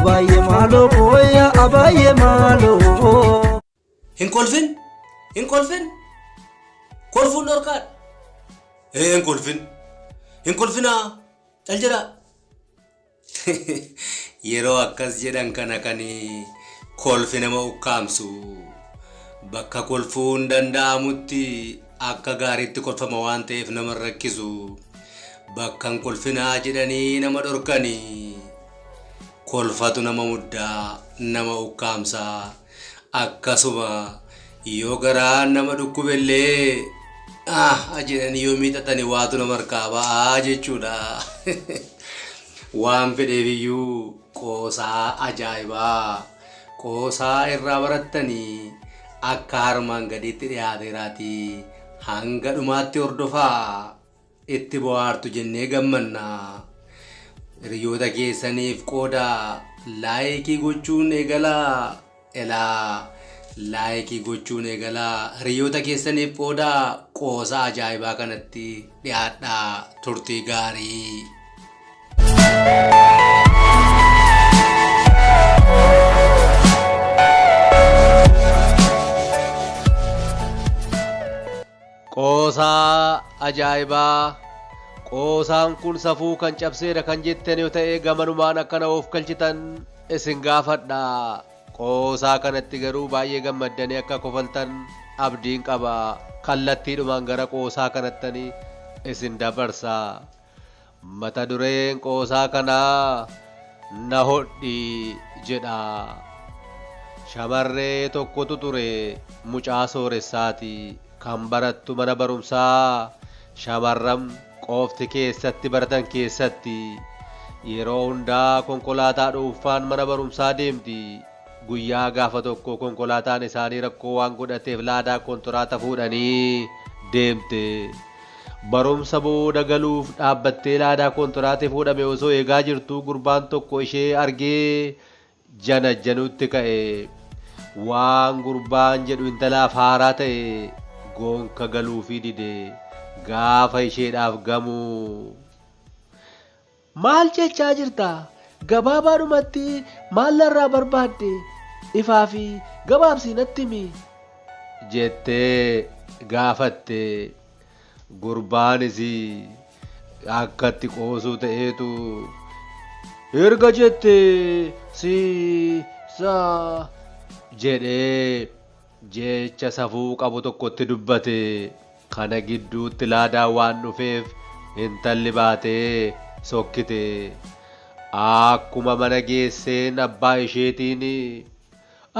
abaye malo koya abaye malo hin kolfin kolfun dorkaad hin kolfina caljira yeroo akkas jedhan kana kani kolfina ma ukkaamsu bakka kolfuun danda'amutti akka gaariitti kolfama waan ta'eef nama rakkisu bakkan kolfinaa jedhanii nama dhorkanii kolfatu nama muddaa nama ukkaamsa akkasuma yoo garaa nama dhukkubellee jedhanii yoo miixatanii waatu nama harkaa ba'aa jechuudha. waan fedheefiyyuu qoosaa ajaa'ibaa qoosaa irraa barattanii akka harmaan gadiitti dhiyaateeraati hanga dhumaatti hordofaa itti bohaartu jennee gammanna. Hiriyoota keessaniif qooda laayikii gochuun eegalaa hiriyoota keessaniif qooda qoosaa ajaa'ibaa kanatti dhiyaadhaa turtii gaarii. Qoosaa ajaa'ibaa qoosaan kun safuu kan cabseera kan jettan yoo ta'e gamanumaan akkana of galchitan isin gaafadha. Qoosaa kanatti garuu baay'ee gammaddanii akka kofaltan abdiin qaba. Kallattiidhumaan gara qoosaa kanattanii isin dabarsa. Mata dureen qoosaa kanaa na hodhi jedha. Shamarree tokkotu ture mucaa sooressaati kan barattu mana barumsaa shamarran qofti keessatti baratan keessatti yeroo hundaa konkolaataa dhuunfaan mana barumsaa deemti. Guyyaa gaafa tokko konkolaataan isaanii rakkoo waan godhateef laadaa konkolaataa fuudhanii deemte. Barumsa booda galuuf dhaabbattee laadaa konkolaataa fuudhame osoo eegaa jirtu gurbaan tokko ishee argee janajjanuutti ka'e. Waan gurbaan jedhu intalaaf haaraa ta'e goonka galuufii dide gaafa isheedhaaf gamu. Maal jechaa jirta? Gabaabaadhumatti maal narraa barbaadde? Ifaa fi gabaabsii natti himi jettee gaafatte. Gurbaanis akkatti qoosuu ta'eetu erga jette si sa jedhee jecha safuu qabu tokkotti dubbate. Kana gidduutti laadaa waan dhufeef intalli baatee sokkite. Akkuma mana geesseen abbaa isheetiin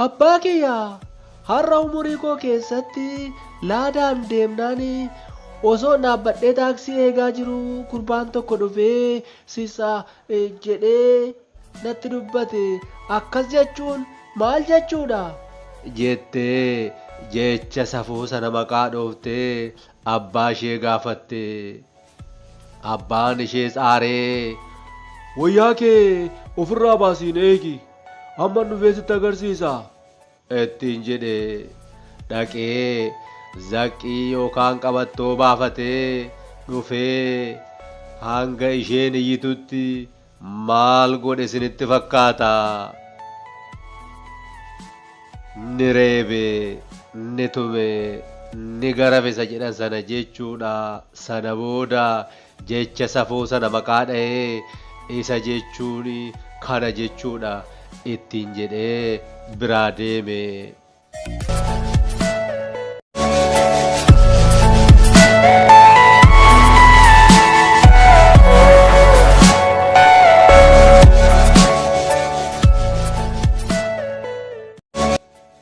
abbaa kiyyaa har'a umurii koo keessatti laadaan deemnaan osoo dhaabbadhee taaksii eegaa jiru gurbaan tokko dhufee sisa jedhee natti dubbate. Akkas jechuun maal jechuudha jettee jecha safuu sana maqaa dhooftee abbaa ishee gaafatte. Abbaan ishee aaree wayyaa kee ofirraa baasiin eegi amma dhufee sitti agarsiisa ittiin jedhe. Dhaqee zaqqii yookaan qabattoo baafatee dhufee hanga isheen iyyitutti maal godhe isinitti fakkaata? Ni reebe, ni tume, ni garafisa jedhan sana jechuudha. Sana booda jecha safuu sana maqaa dha'ee isa jechuun kana jechuudha ittiin jedhee biraa deeme.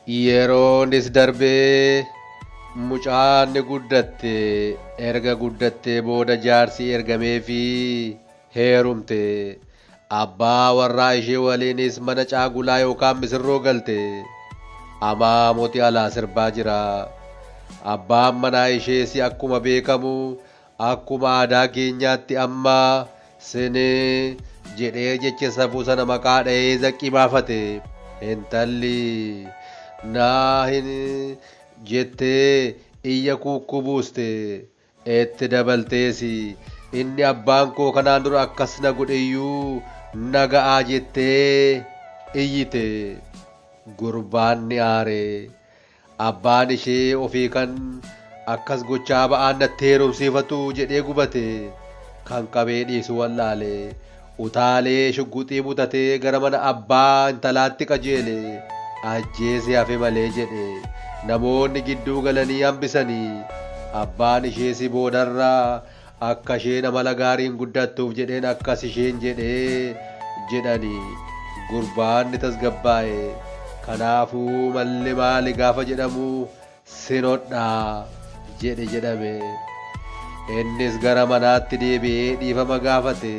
Yeroonis darbee mucaan guddatte. Erga guddattee booda jaarsi ergamee fi heerumte. Abbaa warraa ishee waliinis mana caagulaa yookaan misirroo galte. Amaa mootii alaa sirbaa jira. Abbaan manaa ishees akkuma beekamu akkuma aadaa keenyaatti amma sinee jedhee jecha safuu sana maqaa dha'ee zaqqii baafate. Intalli naa hin jettee iyya kukkubuuste. Itti dabaltees inni abbaan koo kanaan dura akkas na godheyyuu naga'aa jettee iyyite gurbaan ni aare abbaan ishee ofii kan akkas gochaa ba'aan natti heerumsiifatu jedhee gubate kan qabee dhiisu wallaale utaalee shugguxii butatee gara mana abbaa intalaatti qajeele ajjeese hafe malee jedhe namoonni gidduu galanii hambisanii abbaan ishee si boodarraa akka isheen amala gaariin guddattuuf jedheen akkas isheen jedhee jedhanii gurbaan ni tasgabbaa'e kanaafuu malli maali gaafa jedhamu sinodhaa jedhe jedhame innis gara manaatti deebi'ee dhiifama gaafate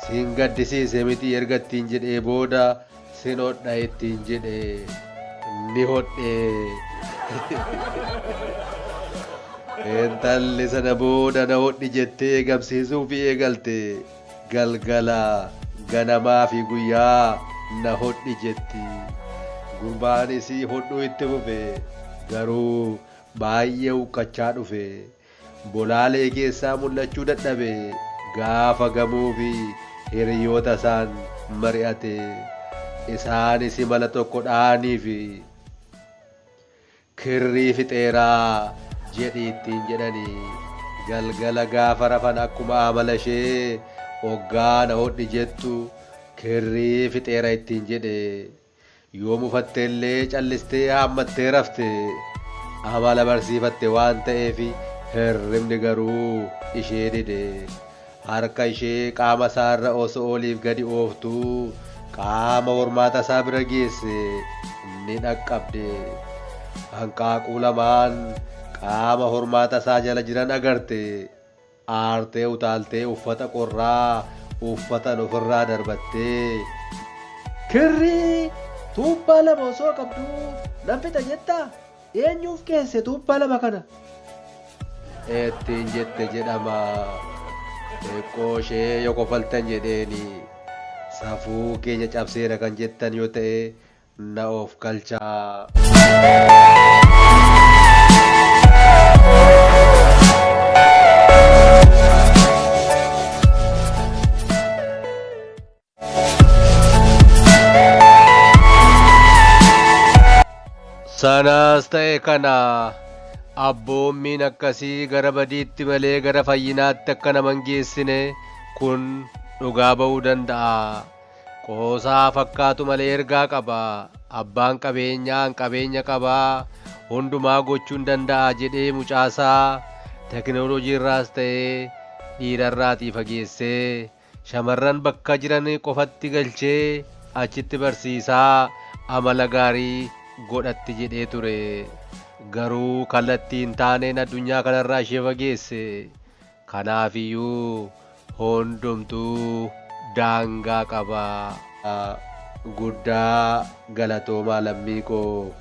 siin gaddisiise miti erga ittiin jedhee booda sinodha ittiin jedhe ni hodhee intalli sana booda na hodhi jettee gamsiisuuf eegalte galgala ganamaa fi guyyaa na hodhi jetti gurbaanis hodhuu itti fufe garuu baay'ee huqqachaa dhufe bolaalee keessaa mul'achuu dadhabe gaafa gamuu fi hiriyoota isaan mari'ate isaanis mala tokko dha'anii fi kirrii fixeeraa jedhi ittiin jedhanii galgala gaafa rafan akkuma amala ishee hoggaa na hodhi jettu kirrii fixeera ittiin jedhe yoo mufatte illee callistee haammattee rafte amala barsiifatte waan ta'eef hirribni garuu ishee dide harka ishee qaama isaarra osoo oliif gadi ooftuu qaama hormaata isaa bira geesse ni dhaqqabde hanqaaquu lamaan qaama hormaata isaa jala jiran agarte aartee utaaltee uffata qorraa uffatan ofirraa darbattee kirrii tuubbaa lama osoo qabduu nan fixa jettaa eenyuuf keesse tuubbaa lama kana ittiin jette jedhama xiqqoo ishee yoo kofaltan jedheeni safuu keenya cabseera kan jettan yoo ta'e na of galchaa. Sanas ta'e kana abboommiin akkasii gara badiitti malee gara fayyinaatti akka naman geessine kun dhugaa ba'uu danda'a. Qoosaa fakkaatu malee ergaa qaba. Abbaan qabeenyaan qabeenya qabaa hundumaa gochuun danda'a jedhee mucaasaa teknooloojii irraas ta'ee dhiirarraatii fageessee shamarran bakka jiran qofatti galchee achitti barsiisaa amala gaarii godhatti jedhee ture garuu kallattiin taaneen addunyaa kanarraa ishee fageesse kanaafiyyuu hundumtuu daangaa qaba guddaa galatoomaa lammii koo.